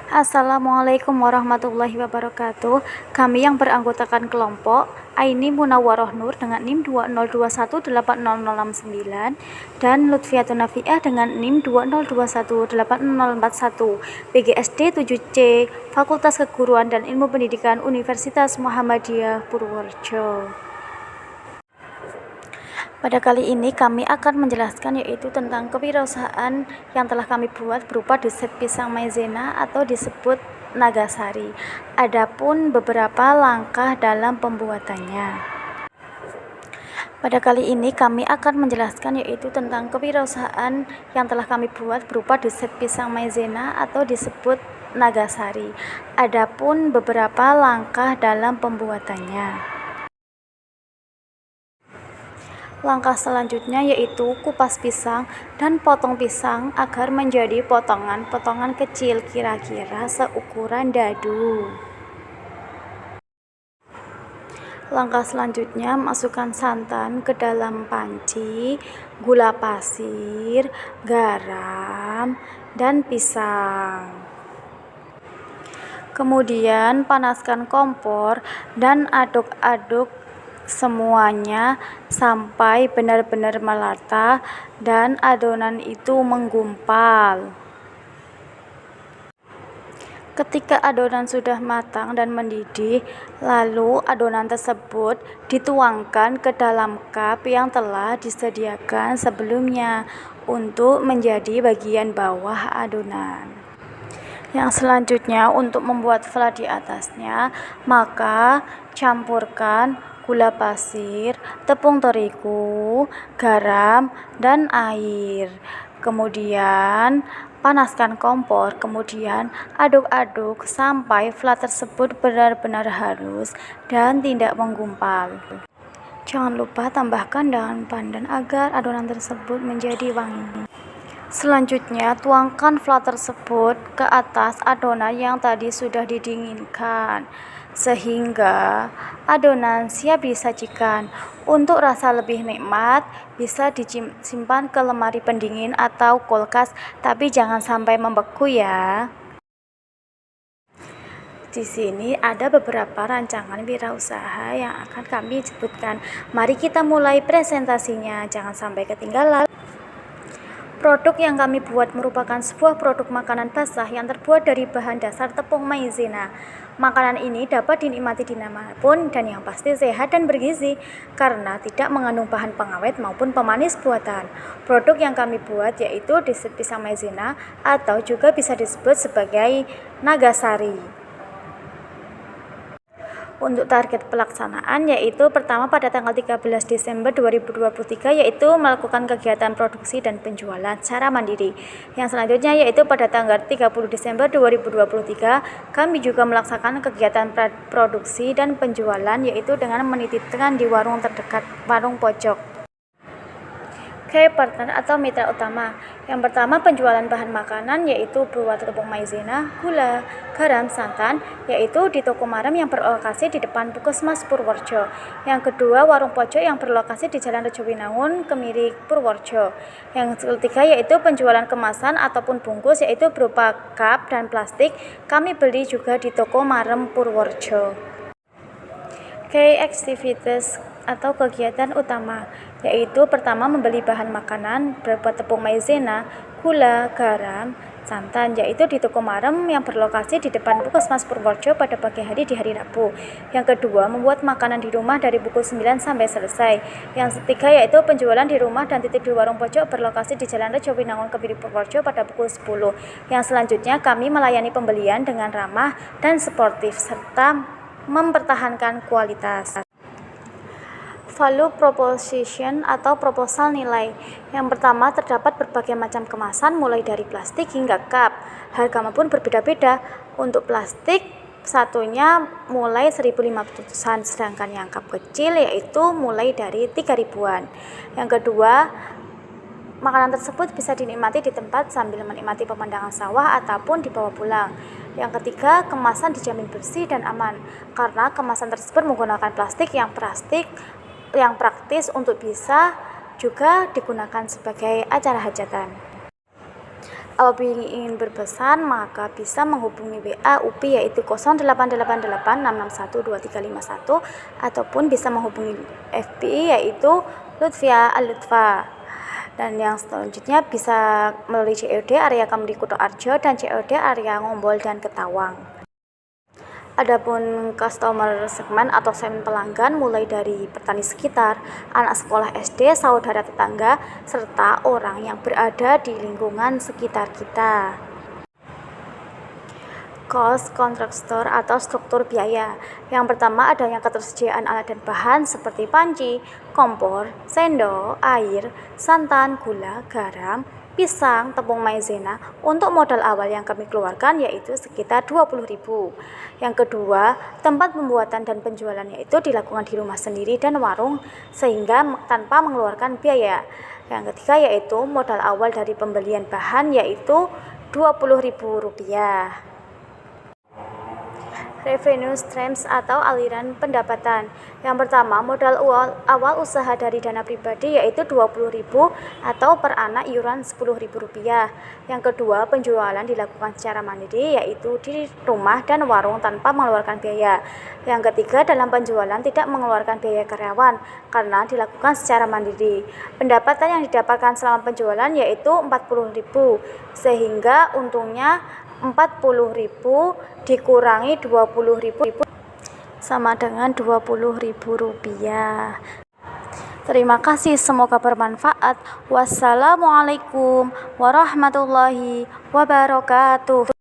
Assalamualaikum warahmatullahi wabarakatuh. Kami yang beranggotakan kelompok Aini Munawwaroh Nur dengan NIM 2021800069 dan Lutfiatun Nafiah dengan NIM 20218041 PGSD 7C Fakultas Keguruan dan Ilmu Pendidikan Universitas Muhammadiyah Purworejo. Pada kali ini kami akan menjelaskan yaitu tentang kewirausahaan yang telah kami buat berupa deset pisang maizena atau disebut nagasari. Adapun beberapa langkah dalam pembuatannya. Pada kali ini kami akan menjelaskan yaitu tentang kewirausahaan yang telah kami buat berupa deset pisang maizena atau disebut nagasari. Adapun beberapa langkah dalam pembuatannya. Langkah selanjutnya yaitu kupas pisang dan potong pisang agar menjadi potongan-potongan kecil kira-kira seukuran dadu. Langkah selanjutnya masukkan santan ke dalam panci, gula pasir, garam, dan pisang. Kemudian panaskan kompor dan aduk-aduk semuanya sampai benar-benar merata dan adonan itu menggumpal. Ketika adonan sudah matang dan mendidih, lalu adonan tersebut dituangkan ke dalam cup yang telah disediakan sebelumnya untuk menjadi bagian bawah adonan. Yang selanjutnya untuk membuat flan di atasnya, maka campurkan gula pasir, tepung terigu, garam, dan air. Kemudian panaskan kompor, kemudian aduk-aduk sampai flan tersebut benar-benar halus dan tidak menggumpal. Jangan lupa tambahkan daun pandan agar adonan tersebut menjadi wangi. Selanjutnya, tuangkan flan tersebut ke atas adonan yang tadi sudah didinginkan, sehingga adonan siap disajikan. Untuk rasa lebih nikmat, bisa disimpan ke lemari pendingin atau kulkas, tapi jangan sampai membeku ya. Di sini ada beberapa rancangan wirausaha yang akan kami sebutkan. Mari kita mulai presentasinya, jangan sampai ketinggalan. Produk yang kami buat merupakan sebuah produk makanan basah yang terbuat dari bahan dasar tepung maizena. Makanan ini dapat dinikmati di manapun dan yang pasti sehat dan bergizi karena tidak mengandung bahan pengawet maupun pemanis buatan. Produk yang kami buat yaitu deset pisang maizena atau juga bisa disebut sebagai nagasari. Untuk target pelaksanaan yaitu pertama pada tanggal 13 Desember 2023 yaitu melakukan kegiatan produksi dan penjualan secara mandiri. Yang selanjutnya yaitu pada tanggal 30 Desember 2023 kami juga melaksanakan kegiatan produksi dan penjualan yaitu dengan menitipkan di warung terdekat, warung pojok. Key partner atau mitra utama. Yang pertama penjualan bahan makanan yaitu berupa tepung maizena, gula, garam, santan yaitu di toko Marem yang berlokasi di depan Puskesmas Purworejo. Yang kedua warung pojok yang berlokasi di Jalan Rejowinangun, Kemiri, Purworejo. Yang ketiga yaitu penjualan kemasan ataupun bungkus yaitu berupa cup dan plastik. Kami beli juga di toko Marem Purworejo. Key activities atau kegiatan utama yaitu pertama membeli bahan makanan berupa tepung maizena, gula, garam, santan yaitu di toko Marem yang berlokasi di depan Puskesmas Purworejo pada pagi hari di hari Rabu. Yang kedua membuat makanan di rumah dari pukul 9 sampai selesai. Yang ketiga yaitu penjualan di rumah dan titip di warung pojok berlokasi di Jalan Rejowinangun Kemiri Purworejo pada pukul 10. Yang selanjutnya kami melayani pembelian dengan ramah dan sportif serta mempertahankan kualitas. Value proposition atau proposal nilai. Yang pertama terdapat berbagai macam kemasan mulai dari plastik hingga cup. Harga pun berbeda-beda. Untuk plastik satunya mulai 1.500-an sedangkan yang cup kecil yaitu mulai dari 3.000-an. Yang kedua, makanan tersebut bisa dinikmati di tempat sambil menikmati pemandangan sawah ataupun dibawa pulang. Yang ketiga, kemasan dijamin bersih dan aman karena kemasan tersebut menggunakan plastik yang praktis untuk bisa juga digunakan sebagai acara hajatan. Apabila ingin berpesan, maka bisa menghubungi WA UPI yaitu 0888 661 2351 ataupun bisa menghubungi FPI yaitu Lutfia Al-Lutfa. Dan yang selanjutnya bisa melalui COD area Kemdikbud Arjo dan COD area Ngombol dan Ketawang. Adapun customer segmen atau segmen pelanggan mulai dari petani sekitar, anak sekolah SD, saudara tetangga, serta orang yang berada di lingkungan sekitar kita. Cost kontraktor atau struktur biaya. Yang pertama adanya ketersediaan alat dan bahan seperti panci, kompor, sendok, air, santan, gula, garam, pisang, tepung maizena. Untuk modal awal yang kami keluarkan yaitu sekitar 20.000. Yang kedua, tempat pembuatan dan penjualannya itu dilakukan di rumah sendiri dan warung sehingga tanpa mengeluarkan biaya. Yang ketiga yaitu modal awal dari pembelian bahan yaitu Rp20.000. Revenue streams atau aliran pendapatan. Yang pertama, modal awal usaha dari dana pribadi yaitu 20.000 atau per anak iuran Rp10.000. Yang kedua, penjualan dilakukan secara mandiri yaitu di rumah dan warung tanpa mengeluarkan biaya. Yang ketiga, dalam penjualan tidak mengeluarkan biaya karyawan karena dilakukan secara mandiri. Pendapatan yang didapatkan selama penjualan yaitu Rp40.000 sehingga untungnya Rp40.000 dikurangi Rp20.000 sama dengan Rp20.000. Terima kasih, semoga bermanfaat. Wassalamualaikum warahmatullahi wabarakatuh.